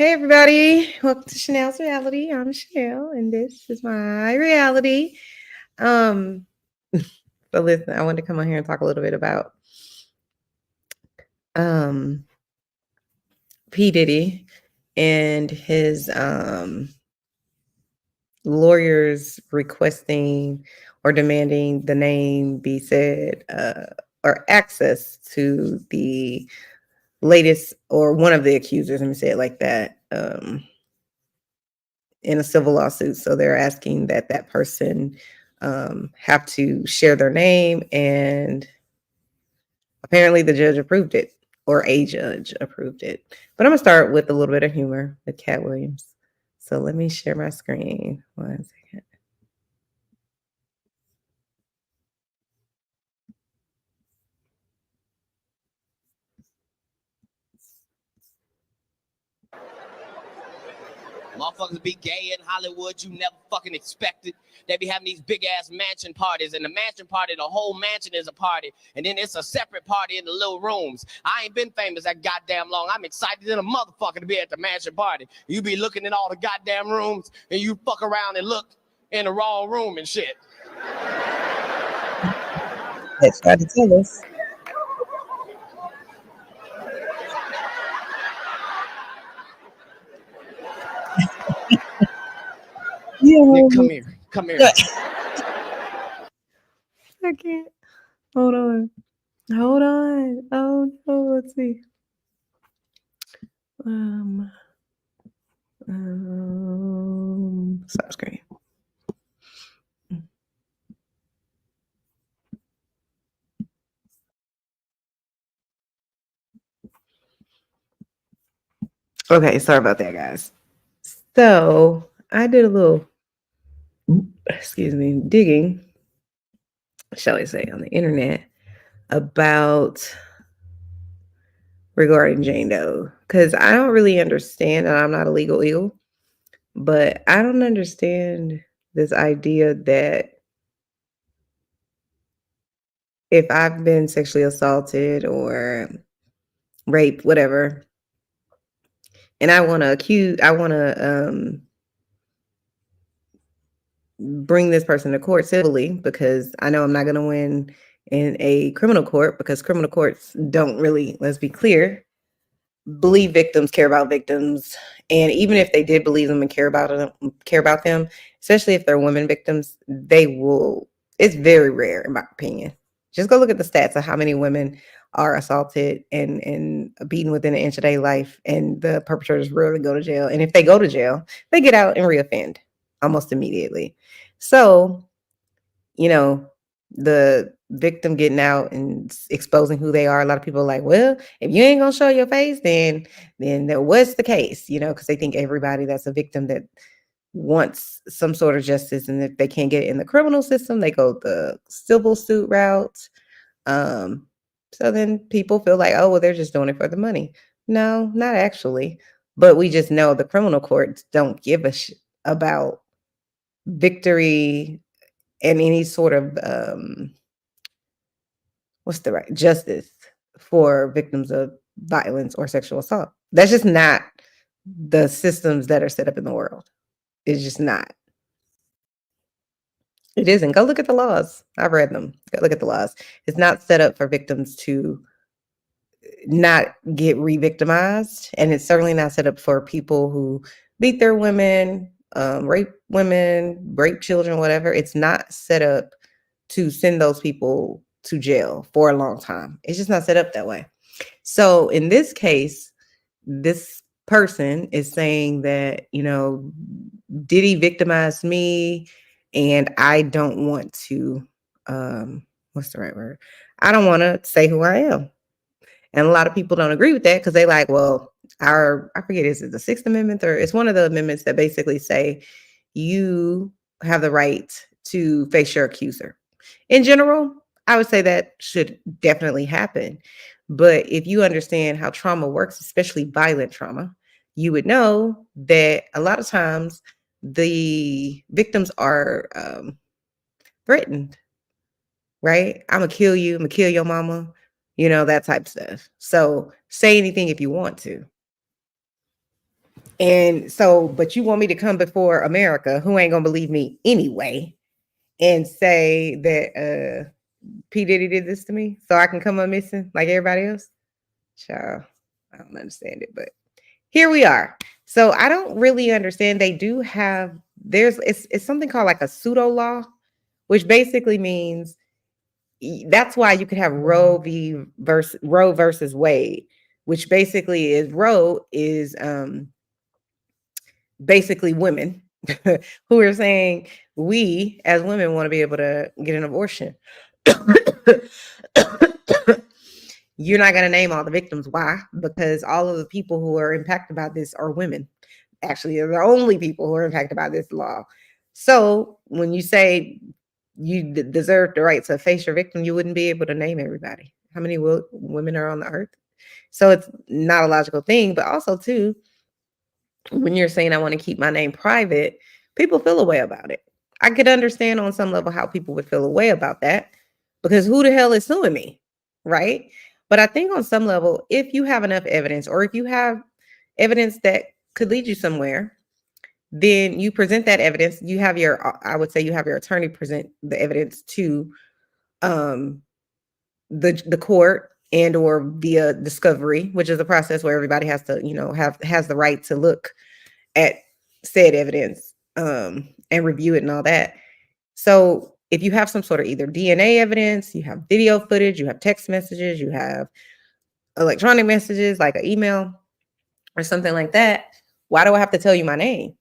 Hey everybody, welcome to Chanel's Reality. I'm Chanel, and this is my reality. Um, but listen, I wanted to come on here and talk a little bit about um P. Diddy and his lawyers requesting or demanding the name be said or access to the latest or one of the accusers, let me say it like that. In a civil lawsuit. So they're asking that that person have to share their name, and apparently the judge approved it, or a judge approved it. But I'm gonna start with a little bit of humor with Cat Williams. So let me share my screen. 1 second. Motherfuckers be gay in Hollywood, you never fucking expected. They be having these big ass mansion parties, and the mansion party, the whole mansion is a party, and then it's a separate party in the little rooms. I ain't been famous that goddamn long. I'm excited in a motherfucker to be at the mansion party. You be looking at all the goddamn rooms, and you fuck around and look in the wrong room and shit. Let's try to tell us. Nick, come here. Come here. I can't. Hold on. Hold on. Oh no, let's see. Stop screen. Okay, sorry about that, guys. So I did a little, digging, shall I say, on the internet about regarding Jane Doe, because I don't really understand, and I'm not a legal eagle, but I don't understand this idea that if I've been sexually assaulted or raped, whatever, and I want to bring this person to court civilly, because I know I'm not going to win in a criminal court, because criminal courts don't really, let's be clear, believe victims, care about victims. And even if they did believe them and care about them, especially if they're women victims, it's very rare, in my opinion. Just go look at the stats of how many women are assaulted and beaten within an inch of their life, and the perpetrators rarely go to jail. And if they go to jail, they get out and reoffend almost immediately. So, the victim getting out and exposing who they are, a lot of people are like, well, if you ain't gonna show your face, then what's the case? Because they think everybody that's a victim that wants some sort of justice, and if they can't get it in the criminal system, they go the civil suit route. So then people feel like, oh, well, they're just doing it for the money. No, not actually. But we just know the criminal courts don't give a shit about victory and any sort of what's the right justice for victims of violence or sexual assault. That's just not the systems that are set up in the world. It's just not. It isn't. Go look at the laws. I've read them. Go look at the laws. It's not set up for victims to not get re-victimized, and it's certainly not set up for people who beat their women, rape children, whatever. It's not set up to send those people to jail for a long time. It's just not set up that way. So in this case, this person is saying that, Diddy victimized me, and I don't want to, what's the right word? I don't want to say who I am. And a lot of people don't agree with that, because they like, well, I forget, is it the Sixth Amendment, or it's one of the amendments that basically say you have the right to face your accuser. In general, I would say that should definitely happen. But if you understand how trauma works, especially violent trauma, you would know that a lot of times the victims are threatened, right? I'm gonna kill you, I'm gonna kill your mama, that type of stuff. So say anything if you want to. And so, but you want me to come before America, who ain't gonna believe me anyway, and say that P. Diddy did this to me, so I can come up missing like everybody else? Child, I don't understand it, but here we are. So I don't really understand. They do have it's something called like a pseudo law, which basically means that's why you could have Roe versus Wade, which basically is Roe is basically women who are saying we as women want to be able to get an abortion. You're not going to name all the victims. Why? Because all of the people who are impacted by this are women. Actually, they're the only people who are impacted by this law. So when you say you deserve the right to face your victim, you wouldn't be able to name everybody. How many women are on the earth? So it's not a logical thing. But also, too, when you're saying I want to keep my name private, people feel a way about it. I could understand on some level how people would feel a way about that, because who the hell is suing me, right? But I think on some level, if you have enough evidence, or if you have evidence that could lead you somewhere, then you present that evidence. You have I would say you have your attorney present the evidence to the court, and or via discovery, which is a process where everybody has to, has the right to look at said evidence and review it and all that. So if you have some sort of either DNA evidence, you have video footage, you have text messages, you have electronic messages like an email or something like that, why do I have to tell you my name?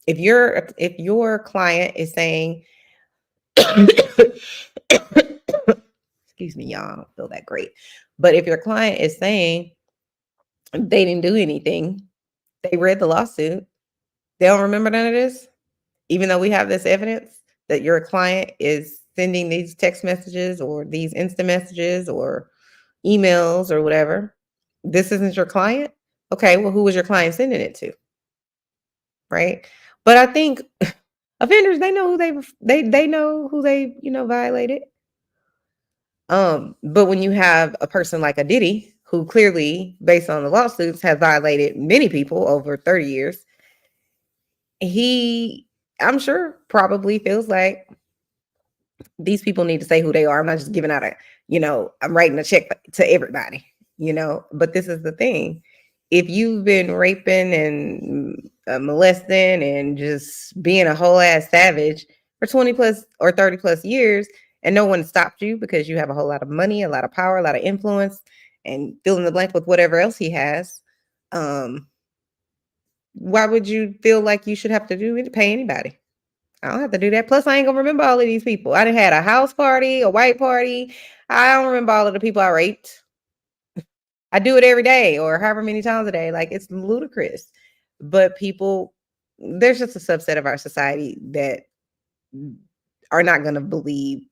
If your client is saying, excuse me, y'all, I don't feel that great. But if your client is saying they didn't do anything, they read the lawsuit, they don't remember none of this, even though we have this evidence that your client is sending these text messages or these instant messages or emails or whatever, this isn't your client. Okay, well, who was your client sending it to? Right. But I think offenders, they know who they know who they, violated. But when you have a person like a Diddy, who clearly, based on the lawsuits, has violated many people over 30 years, he, I'm sure, probably feels like these people need to say who they are. I'm not just giving out I'm writing a check to everybody, but this is the thing. If you've been raping and molesting and just being a whole ass savage for 20 plus or 30 plus years, and no one stopped you because you have a whole lot of money, a lot of power, a lot of influence, and fill in the blank with whatever else he has, why would you feel like you should have to pay anybody? I don't have to do that. Plus, I ain't gonna remember all of these people. I done had a house party, a white party. I don't remember all of the people I raped. I do it every day or however many times a day. Like, it's ludicrous. But people, there's just a subset of our society that are not gonna believe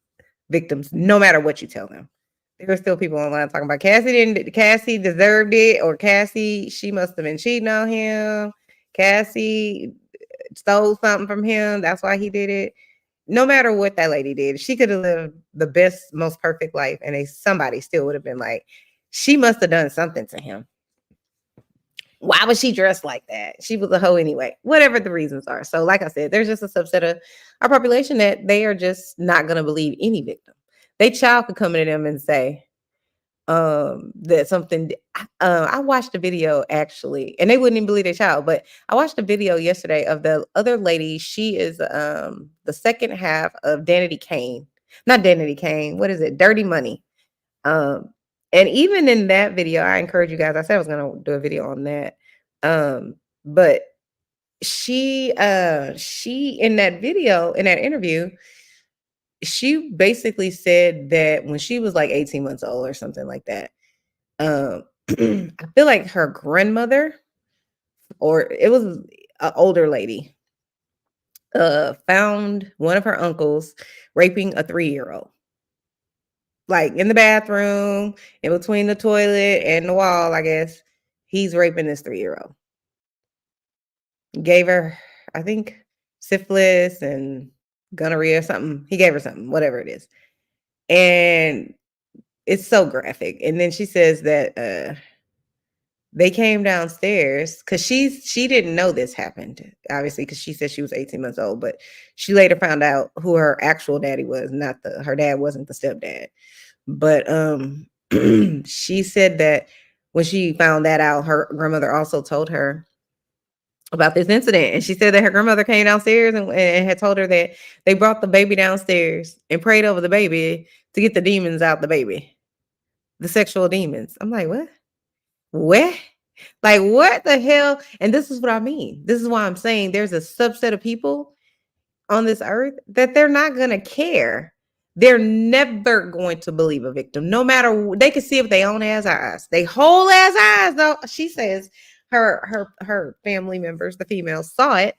victims, no matter what you tell them. There are still people online talking about Cassie deserved it, or Cassie, she must have been cheating on him. Cassie stole something from him. That's why he did it. No matter what that lady did, she could have lived the best, most perfect life, and somebody still would have been like, she must have done something to him. Why was she dressed like that? She was a hoe anyway, whatever the reasons are. So like I said, there's just a subset of our population that they are just not going to believe any victim. They child could come to them and say, that something, I watched a video actually, and they wouldn't even believe their child, but I watched a video yesterday of the other lady. She is the second half of Danity Kane. Not Danity Kane, what is it? Dirty Money. And even in that video, I encourage you guys, I said I was gonna do a video on that. But she in that video, in that interview, she basically said that when she was like 18 months old or something like that, I feel like her grandmother, or it was an older lady, found one of her uncles raping a 3-year-old. Like in the bathroom, in between the toilet and the wall, I guess. He's raping this 3-year-old. Gave her, I think, syphilis and gonorrhea or something. He gave her something, whatever it is. And it's so graphic. And then she says that They came downstairs because she didn't know this happened, obviously, because she said she was 18 months old, but she later found out who her actual daddy was, not her dad wasn't the stepdad. But she said that when she found that out, her grandmother also told her about this incident. And she said that her grandmother came downstairs and had told her that they brought the baby downstairs and prayed over the baby to get the demons out the baby, the sexual demons. I'm like, what? What? Like, what the hell? And this is what I mean. This is why I'm saying there's a subset of people on this earth that they're not going to care. They're never going to believe a victim, no matter. They can see it with their own ass eyes, they whole ass eyes. Though she says her family members, the females, saw it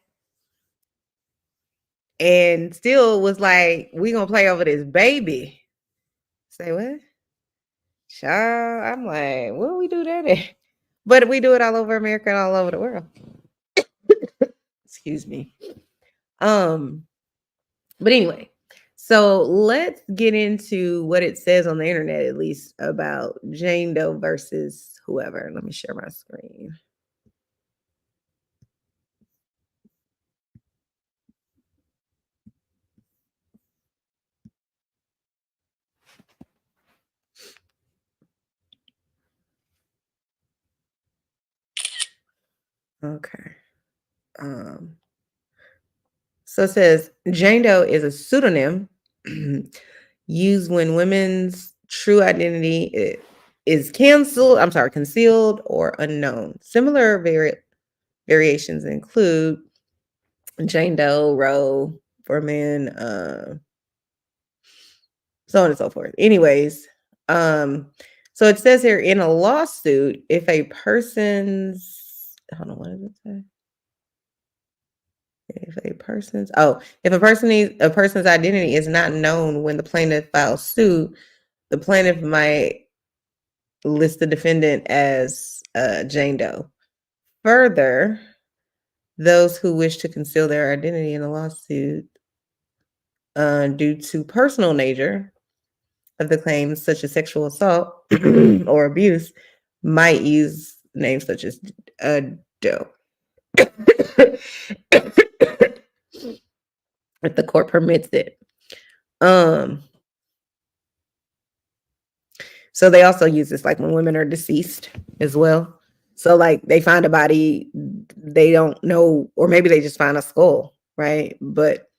and still was like, "We gonna play over this baby." Say what? Child, I'm like, what do we do that at? But we do it all over America and all over the world. Excuse me. But anyway, so let's get into what it says on the internet, at least, about Jane Doe versus whoever. Let me share my screen. Okay. So it says Jane Doe is a pseudonym used when women's true identity is concealed or unknown. Similar variations include Jane Doe, Roe for men, so on and so forth. Anyways, so it says here in a lawsuit, if a person's hold on, what does it say? If a person's identity is not known when the plaintiff files suit, the plaintiff might list the defendant as Jane Doe. Further, those who wish to conceal their identity in a lawsuit due to personal nature of the claims, such as sexual assault or abuse, might use names such as Doe. If the court permits it. So they also use this like when women are deceased as well. So like they find a body, they don't know, or maybe they just find a skull, right? But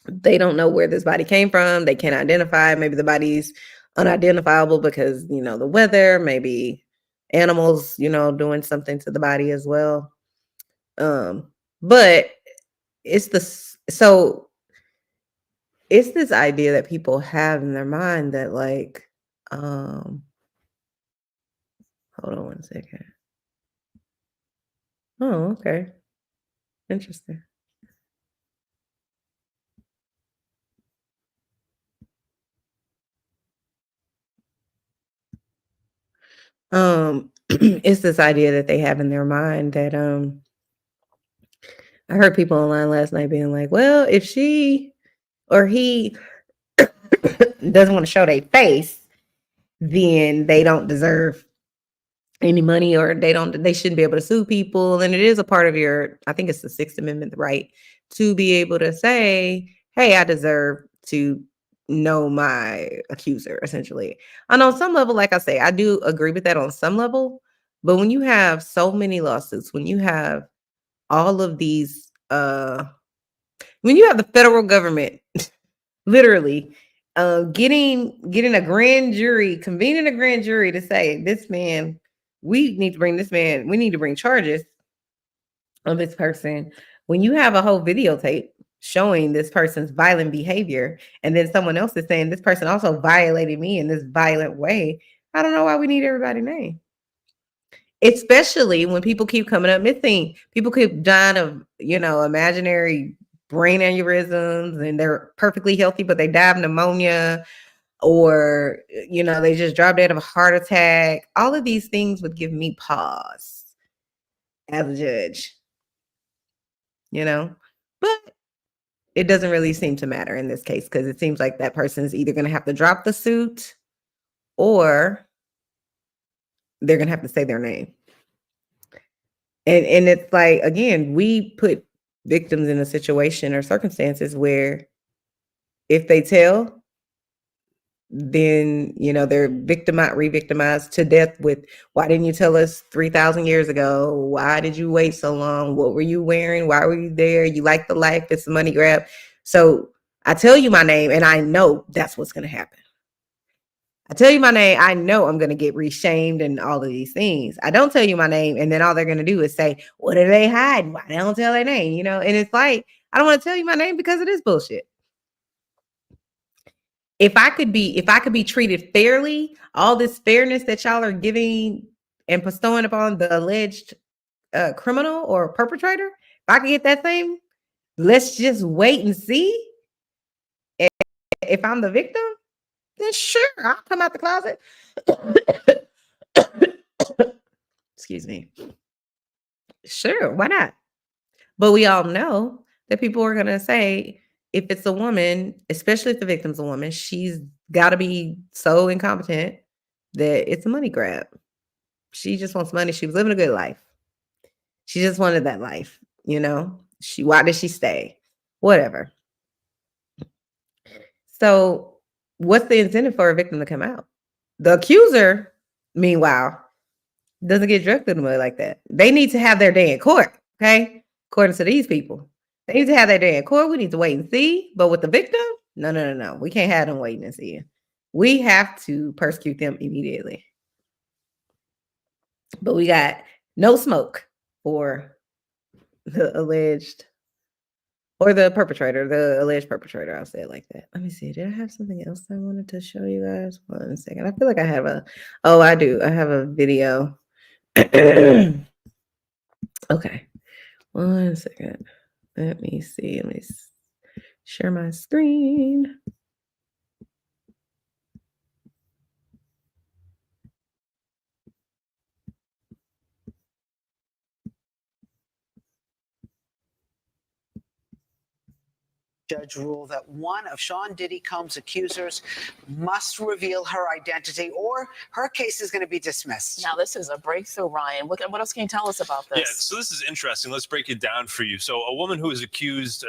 they don't know where this body came from. They can't identify. Maybe the body's unidentifiable because, the weather, maybe animals, doing something to the body as well. But it's this idea that people have in their mind that like, hold on one second. Oh, okay. Interesting. It's this idea that they have in their mind that I heard people online last night being like, well, if she or he doesn't want to show their face, then they don't deserve any money, or they shouldn't be able to sue people. And it is a part of I think it's the Sixth Amendment right to be able to say, hey, I deserve to know my accuser, essentially. And on some level, like I say, I do agree with that on some level. But when you have so many lawsuits, when you have all of these, when you have the federal government literally getting a grand jury, convening a grand jury to say, this man, we need to bring charges on this person. When you have a whole videotape showing this person's violent behavior, and then someone else is saying this person also violated me in this violent way, I don't know why we need everybody's name. Especially when people keep coming up missing, people keep dying of, imaginary brain aneurysms, and they're perfectly healthy, but they die of pneumonia, or, they just drop dead of a heart attack. All of these things would give me pause as a judge, but it doesn't really seem to matter in this case, because it seems like that person is either going to have to drop the suit or they're going to have to say their name. And it's like, again, we put victims in a situation or circumstances where if they tell, then they're victimized, re-victimized to death with, why didn't you tell us 3,000 years ago? Why did you wait so long? What were you wearing? Why were you there? You like the life, it's a money grab. So I tell you my name and I know that's what's going to happen. I tell you my name, I know I'm going to get reshamed and all of these things. I don't tell you my name, and then all they're going to do is say, what are they hiding? Why they don't tell their name? And it's like, I don't want to tell you my name because it is bullshit. If I could be treated fairly, all this fairness that y'all are giving and bestowing upon the alleged criminal or perpetrator, if I could get that same, let's just wait and see. If I'm the victim, then sure, I'll come out the closet. Excuse me. Sure, why not? But we all know that people are going to say, if it's a woman, especially if the victim's a woman, she's got to be so incompetent that it's a money grab. She just wants money. She was living a good life. She just wanted that life, why did she stay? Whatever. So what's the incentive for a victim to come out? The accuser, meanwhile, doesn't get drugged through the mud like that. They need to have their day in court, okay? According to these people. They need to have their day in court. We need to wait and see. But with the victim, no. We can't have them waiting and seeing. We have to persecute them immediately. But we got no smoke for the alleged, or the perpetrator, the alleged perpetrator. I'll say it like that. Let me see. Did I have something else I wanted to show you guys? 1 second. I feel like I have I do. I have a video. Okay. 1 second. Let me see. Let me share my screen. Judge ruled that one of Sean Diddy Combs' accusers must reveal her identity or her case is going to be dismissed. Now, this is a breakthrough, Ryan. What else can you tell us about this? Yeah, so this is interesting. Let's break it down for you. So a woman who accused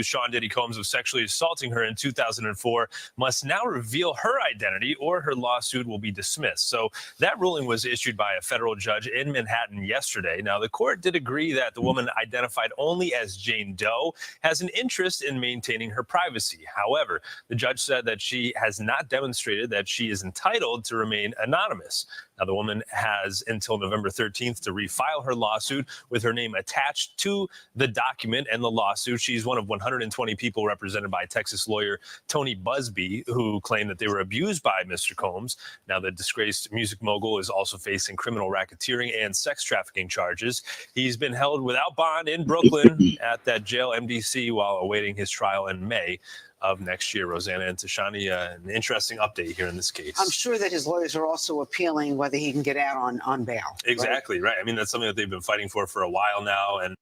Sean Diddy Combs of sexually assaulting her in 2004 must now reveal her identity or her lawsuit will be dismissed. So that ruling was issued by a federal judge in Manhattan yesterday. Now, the court did agree that the woman identified only as Jane Doe has an interest in maintaining her privacy. However, the judge said that she has not demonstrated that she is entitled to remain anonymous. Now, the woman has until November 13th to refile her lawsuit with her name attached to the document and the lawsuit. She's one of 120 people represented by Texas lawyer Tony Busby, who claimed that they were abused by Mr. Combs. Now, the disgraced music mogul is also facing criminal racketeering and sex trafficking charges. He's been held without bond in Brooklyn at that jail MDC while awaiting his trial in May of next year. Rosanna and Tashani, an interesting update here in this case. I'm sure that his lawyers are also appealing whether he can get out on bail. Exactly, right? I mean, that's something that they've been fighting for a while now. And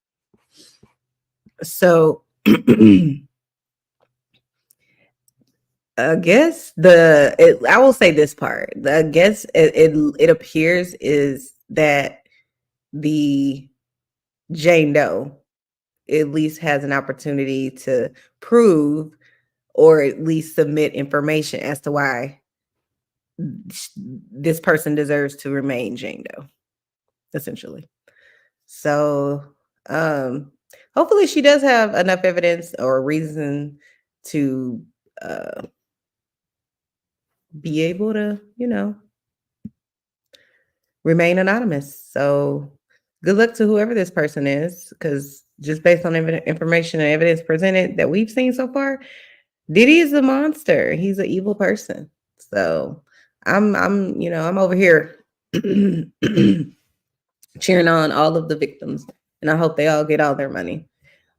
so I guess I will say this part. I guess it appears is that the Jane Doe at least has an opportunity to prove or at least submit information as to why this person deserves to remain Jane Doe, essentially. So hopefully she does have enough evidence or reason to be able to, remain anonymous. So good luck to whoever this person is, because just based on information and evidence presented that we've seen so far, Diddy is a monster. He's an evil person. So I'm over here cheering on all of the victims, and I hope they all get all their money.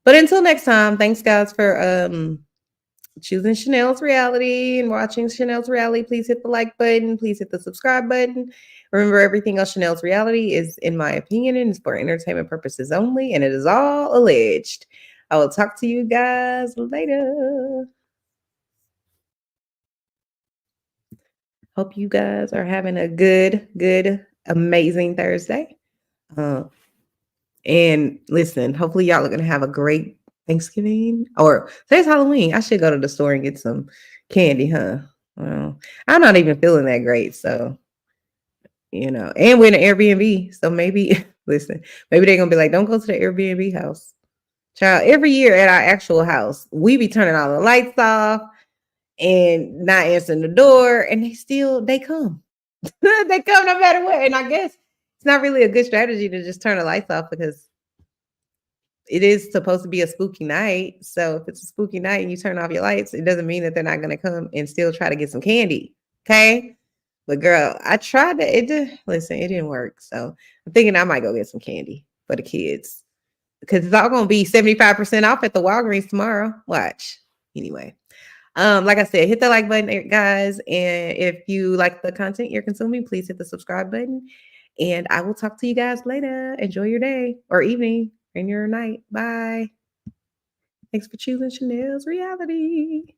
But until next time, thanks guys for choosing Chanel's Reality and watching Chanel's Reality. Please hit the like button. Please hit the subscribe button. Remember, everything else Chanel's Reality is, in my opinion, and is for entertainment purposes only, and it is all alleged. I will talk to you guys later. Hope you guys are having a good, amazing Thursday. And listen, hopefully y'all are gonna have a great Thanksgiving. Or today's Halloween. I should go to the store and get some candy, huh? Well, I'm not even feeling that great, so and we're in an Airbnb. So maybe listen, maybe they're gonna be like, don't go to the Airbnb house. Child, every year at our actual house, we be turning all the lights off and not answering the door, and they come. They come no matter what. And I guess it's not really a good strategy to just turn the lights off because it is supposed to be a spooky night. So if it's a spooky night and you turn off your lights, it doesn't mean that they're not going to come and still try to get some candy. Okay. But girl, I tried to, it didn't work. So I'm thinking I might go get some candy for the kids because it's all going to be 75% off at the Walgreens tomorrow. Watch. Anyway. Like I said, hit the like button, guys. And if you like the content you're consuming, please hit the subscribe button. And I will talk to you guys later. Enjoy your day or evening and your night. Bye. Thanks for choosing Chanel's Reality.